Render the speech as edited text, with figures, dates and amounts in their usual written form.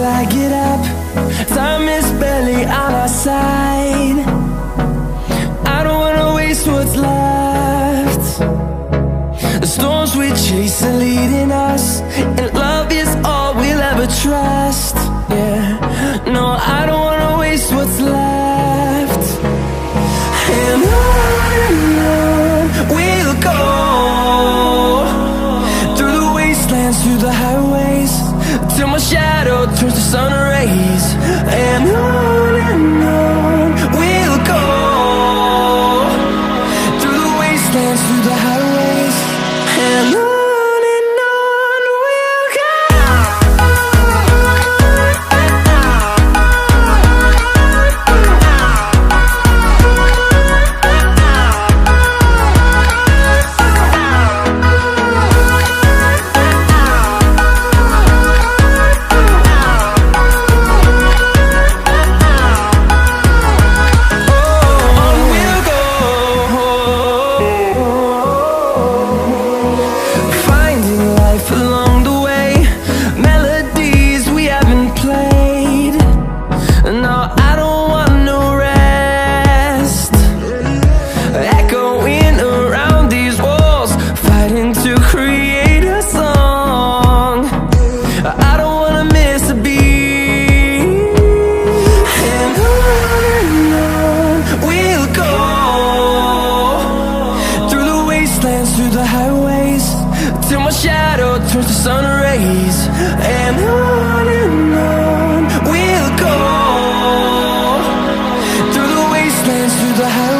I get up. Time is barely on our side. I don't wanna waste what's left. The storms we chase are leading us, and love is all we'll ever trust. Yeah, no, I don't wanna waste what's left. And on we'll go, through the wastelands, through the highways, till my shadow turns to sun rays. And on we'll go, through the wastelands, through the highways, and on we'll go. Through the highways, till my shadow turns to sun rays. And on we'll go, through the wastelands, through the highways.